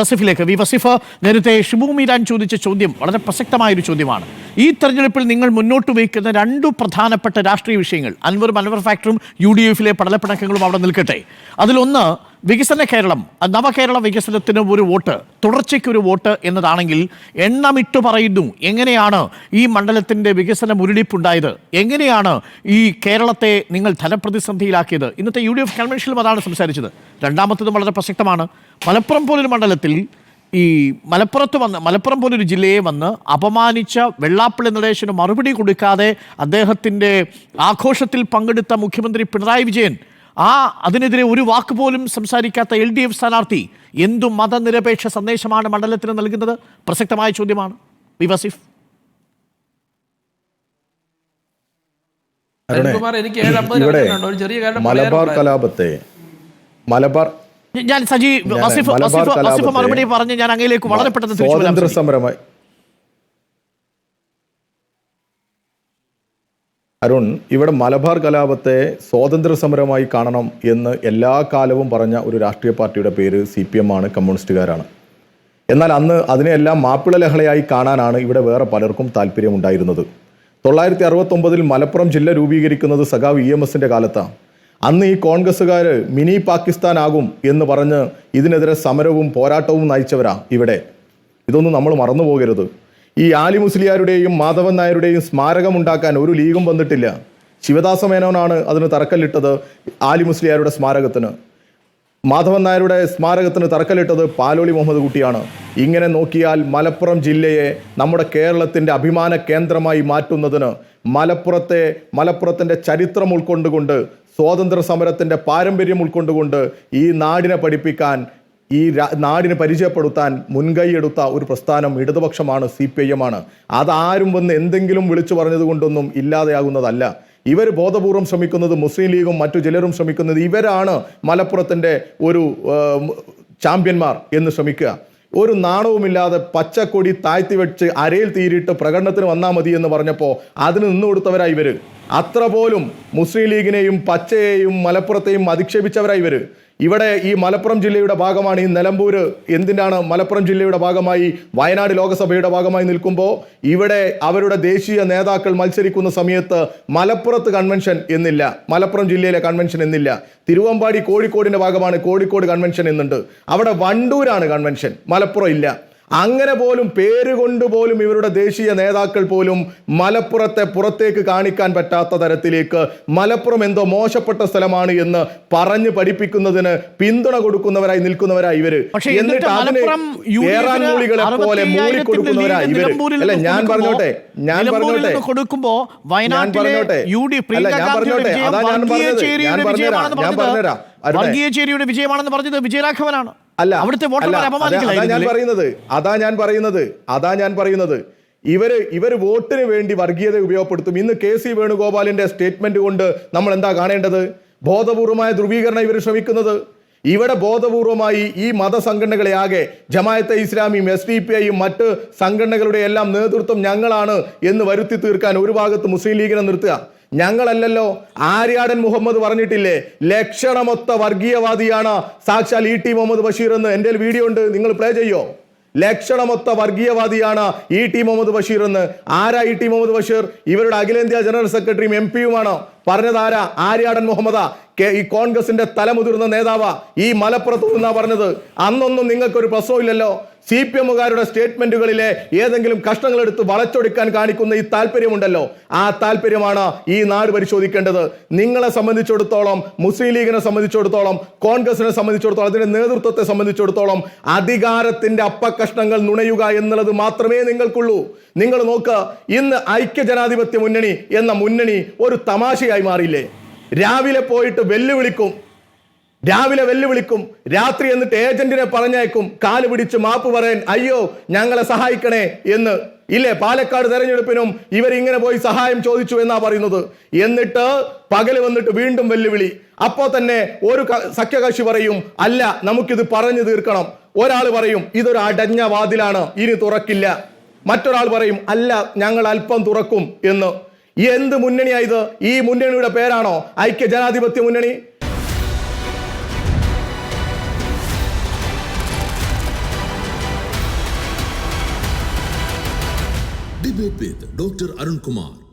വസീഫിലേക്ക്. വസീഫ്, നേരത്തെ ഷിബു മീരാൻ ചോദിച്ച ചോദ്യം വളരെ പ്രസക്തമായൊരു ചോദ്യമാണ്. ഈ തെരഞ്ഞെടുപ്പിൽ നിങ്ങൾ മുന്നോട്ട് വയ്ക്കുന്ന രണ്ടു പ്രധാനപ്പെട്ട രാഷ്ട്രീയ വിഷയങ്ങൾ, അൻവറും അൻവർ ഫാക്ടറും UDF-ലെ പടലപ്പിണക്കങ്ങളും അവിടെ നിൽക്കട്ടെ. അതിലൊന്ന് വികസന കേരളം, നവകേരള വികസനത്തിന് ഒരു വോട്ട്, തുടർച്ചയ്ക്കൊരു വോട്ട് എന്നതാണെങ്കിൽ എണ്ണമിട്ട് പറയുന്നു. എങ്ങനെയാണ് ഈ മണ്ഡലത്തിൻ്റെ വികസന മുരടിപ്പുണ്ടായത്? എങ്ങനെയാണ് ഈ കേരളത്തെ നിങ്ങൾ ധനപ്രതിസന്ധിയിലാക്കിയത്? ഇന്നത്തെ UDF കൺവെൻഷനിലും അതാണ് സംസാരിച്ചത്. രണ്ടാമത്തതും വളരെ പ്രസക്തമാണ്. മലപ്പുറം പോലൊരു മണ്ഡലത്തിൽ ഈ മലപ്പുറം പോലൊരു ജില്ലയെ വന്ന് അപമാനിച്ച വെള്ളാപ്പള്ളി നടേശന് മറുപടി കൊടുക്കാതെ അദ്ദേഹത്തിൻ്റെ ആഘോഷത്തിൽ പങ്കെടുത്ത മുഖ്യമന്ത്രി പിണറായി വിജയൻ, അതിനെതിരെ ഒരു വാക്ക് പോലും സംസാരിക്കാത്ത LDF സ്ഥാനാർത്ഥി എന്തു മതനിരപേക്ഷ സന്ദേശമാണ് മണ്ഡലത്തിന് നൽകുന്നത്? പ്രസക്തമായ ചോദ്യമാണ്. വസീഫ്, മലബാർ കലാപത്തെ ഞാൻ വസീഫ് മറുപടി പറഞ്ഞ് ഞാൻ അങ്ങയിലേക്ക് വളരെ പെട്ടെന്ന് സ്വാതന്ത്ര്യ സമരമായി അരുൺ, ഇവിടെ മലബാർ കലാപത്തെ സ്വാതന്ത്ര്യ സമരമായി കാണണം എന്ന് എല്ലാ കാലവും പറഞ്ഞ ഒരു രാഷ്ട്രീയ പാർട്ടിയുടെ പേര് CPM ആണ്, കമ്മ്യൂണിസ്റ്റുകാരാണ്. എന്നാൽ അന്ന് അതിനെല്ലാം മാപ്പിള ലഹളയായി കാണാനാണ് ഇവിടെ വേറെ പലർക്കും താല്പര്യമുണ്ടായിരുന്നത്. 1969 മലപ്പുറം ജില്ല രൂപീകരിക്കുന്നത് സഖാവ് EMSന്റെ കാലത്താണ്. അന്ന് ഈ കോൺഗ്രസ്സുകാർ മിനി പാകിസ്ഥാൻ ആകും എന്ന് പറഞ്ഞ് ഇതിനെതിരെ സമരവും പോരാട്ടവും നയിച്ചവരാ ഇവിടെ. ഇതൊന്നും നമ്മൾ മറന്നു പോകരുത്. ഈ ആലി മുസ്ലിയാരുടെയും മാധവൻ നായരുടെയും സ്മാരകമുണ്ടാക്കാൻ ഒരു ലീഗും വന്നിട്ടില്ല. ശിവദാസ മേനോനാണ് അതിന് തറക്കല്ലിട്ടത്. ആലി മുസ്ലിയാരുടെ സ്മാരകത്തിന്, മാധവൻ നായരുടെ സ്മാരകത്തിന് തറക്കല്ലിട്ടത് പാലോളി മുഹമ്മദ് കുട്ടിയാണ്. ഇങ്ങനെ നോക്കിയാൽ മലപ്പുറം ജില്ലയെ നമ്മുടെ കേരളത്തിൻ്റെ അഭിമാന കേന്ദ്രമായി മാറ്റുന്നതിന് മലപ്പുറത്തിൻ്റെ ചരിത്രം ഉൾക്കൊണ്ടുകൊണ്ട്, സ്വാതന്ത്ര്യ സമരത്തിൻ്റെ പാരമ്പര്യം ഉൾക്കൊണ്ടുകൊണ്ട് ഈ നാടിനെ പഠിപ്പിക്കാൻ, ഈ നാടിന് പരിചയപ്പെടുത്താൻ മുൻകൈയെടുത്ത ഒരു പ്രസ്ഥാനം ഇടതുപക്ഷമാണ്, CPIM ആണ്. അതാരും വന്ന് എന്തെങ്കിലും വിളിച്ചു പറഞ്ഞത് കൊണ്ടൊന്നും ഇല്ലാതെയാകുന്നതല്ല. ഇവർ ബോധപൂർവം ശ്രമിക്കുന്നത്, മുസ്ലിം ലീഗും മറ്റു ചിലരും ശ്രമിക്കുന്നത്, ഇവരാണ് മലപ്പുറത്തിൻ്റെ ഒരു ചാമ്പ്യന്മാർ എന്ന് ശ്രമിക്കുക. ഒരു നാണവുമില്ലാതെ പച്ചക്കൊടി താഴ്ത്തി വെച്ച് അരയിൽ തീരിട്ട് പ്രകടനത്തിന് വന്നാൽ മതി എന്ന് പറഞ്ഞപ്പോൾ അതിന് നിന്നു കൊടുത്തവരായി ഇവർ. അത്ര പോലും മുസ്ലിം ലീഗിനെയും പച്ചയെയും മലപ്പുറത്തെയും അധിക്ഷേപിച്ചവരായി ഇവർ. ഇവിടെ ഈ മലപ്പുറം ജില്ലയുടെ ഭാഗമാണ് ഈ നിലമ്പൂർ. എന്തിനാണ് മലപ്പുറം ജില്ലയുടെ ഭാഗമായി വയനാട് ലോകസഭയുടെ ഭാഗമായി നിൽക്കുമ്പോൾ ഇവിടെ അവരുടെ ദേശീയ നേതാക്കൾ മത്സരിക്കുന്ന സമയത്ത് മലപ്പുറത്ത് കൺവെൻഷൻ എന്നില്ല, മലപ്പുറം ജില്ലയിലെ കൺവെൻഷൻ എന്നില്ല. തിരുവമ്പാടി കോഴിക്കോടിൻ്റെ ഭാഗമാണ്, കോഴിക്കോട് കൺവെൻഷൻ എന്നുണ്ട്. അവിടെ വണ്ടൂരാണ് കൺവെൻഷൻ, മലപ്പുറം ഇല്ല. അങ്ങനെ പോലും പേരുകൊണ്ട് പോലും ഇവരുടെ ദേശീയ നേതാക്കൾ പോലും മലപ്പുറത്തെ പുറത്തേക്ക് കാണിക്കാൻ പറ്റാത്ത തരത്തിലേക്ക് മലപ്പുറം എന്തോ മോശപ്പെട്ട സ്ഥലമാണ് എന്ന് പറഞ്ഞ് പഠിപ്പിക്കുന്നതിന് പിന്തുണ കൊടുക്കുന്നവരായി നിൽക്കുന്നവരായി ഇവര്. എന്നിട്ട് അതിന് ഏറാൻമൂളികളെ പോലെ മൂളിക്കൊടുക്കുന്നവരായി ഇവര്. അല്ല, ഞാൻ പറഞ്ഞോട്ടെ വിജയമാണെന്ന് പറഞ്ഞത് വിജയരാഘവനാണ്. അല്ല, അതാ ഞാൻ പറയുന്നത് ഇവര് വോട്ടിന് വേണ്ടി വർഗീയത ഉപയോഗപ്പെടുത്തും. ഇന്ന് KC വേണുഗോപാലിന്റെ സ്റ്റേറ്റ്മെന്റ് കൊണ്ട് നമ്മൾ എന്താ കാണേണ്ടത്? ബോധപൂർവമായ ധ്രുവീകരണം ഇവർ ശ്രമിക്കുന്നത്. ഇവിടെ ബോധപൂർവമായി ഈ മതസംഘടനകളെ ആകെ ജമാഅത്തെ ഇസ്ലാമിയും SDPIയും മറ്റ് സംഘടനകളുടെ എല്ലാം നേതൃത്വം ഞങ്ങളാണ് എന്ന് വരുത്തി തീർക്കാൻ ഒരു ഭാഗത്ത് മുസ്ലിം ലീഗിനെ നിർത്തുക. ഞങ്ങളല്ലല്ലോ, ആര്യാടൻ മുഹമ്മദ് പറഞ്ഞിട്ടില്ലേ, ലക്ഷണമൊത്ത വർഗീയവാദിയാണ് സാക്ഷാൽ ET മുഹമ്മദ് ബഷീർ എന്ന്. എൻ്റെ വീഡിയോ ഉണ്ട്, നിങ്ങൾ പ്ലേ ചെയ്യോ? ലക്ഷണമൊത്ത വർഗീയവാദിയാണ് ET മുഹമ്മദ് ബഷീർ എന്ന്. ആരാ ET മുഹമ്മദ് ബഷീർ? ഇവരുടെ അഖിലേന്ത്യാ ജനറൽ സെക്രട്ടറിയും MP-യുമാണ്. പറഞ്ഞതാരാ? ആര്യാടൻ മുഹമ്മദാ, ഈ കോൺഗ്രസിന്റെ തലമുതിർന്ന നേതാവാ. ഈ മലപ്പുറത്ത് നിന്നാ പറഞ്ഞത്. അന്നൊന്നും നിങ്ങൾക്കൊരു പ്രശ്നമില്ലല്ലോ. CPM-കാരുടെ സ്റ്റേറ്റ്മെന്റുകളിലെ ഏതെങ്കിലും കഷ്ണങ്ങൾ എടുത്ത് വളച്ചൊടിക്കാൻ കാണിക്കുന്ന ഈ താല്പര്യമുണ്ടല്ലോ, ആ താല്പര്യമാണ് ഈ നാട് പരിശോധിക്കേണ്ടത്. നിങ്ങളെ സംബന്ധിച്ചിടത്തോളം, മുസ്ലിം ലീഗിനെ സംബന്ധിച്ചിടത്തോളം, കോൺഗ്രസിനെ സംബന്ധിച്ചിടത്തോളം, അതിന്റെ നേതൃത്വത്തെ സംബന്ധിച്ചിടത്തോളം അധികാരത്തിന്റെ അപ്പകഷ്ണങ്ങൾ നുണയുക എന്നുള്ളത് മാത്രമേ നിങ്ങൾക്കുള്ളൂ. നിങ്ങൾ നോക്കുക, ഇന്ന് ഐക്യജനാധിപത്യ മുന്നണി എന്ന മുന്നണി ഒരു തമാശയായി മാറിയില്ലേ? രാവിലെ പോയിട്ട് വെല്ലുവിളിക്കും, രാത്രി എന്നിട്ട് ഏജന്റിനെ പറഞ്ഞയക്കും കാല് പിടിച്ച് മാപ്പ് പറയാൻ, അയ്യോ ഞങ്ങളെ സഹായിക്കണേ എന്ന്. ഇല്ലേ, പാലക്കാട് തെരഞ്ഞെടുപ്പിനും ഇവരിങ്ങനെ പോയി സഹായം ചോദിച്ചു എന്നാ പറയുന്നത്. എന്നിട്ട് പകല് വന്നിട്ട് വീണ്ടും വെല്ലുവിളി. അപ്പോ തന്നെ ഒരു സഖ്യകക്ഷി പറയും, അല്ല നമുക്കിത് പറഞ്ഞു തീർക്കണം. ഒരാൾ പറയും ഇതൊരു അടഞ്ഞ വാതിലാണ്, ഇനി തുറക്കില്ല. മറ്റൊരാൾ പറയും അല്ല ഞങ്ങൾ അല്പം തുറക്കും എന്ന്. എന്ത് മുന്നണിയായത്? ഈ മുന്നണിയുടെ പേരാണോ ഐക്യ ജനാധിപത്യ മുന്നണി? Debate with Dr. Arun Kumar.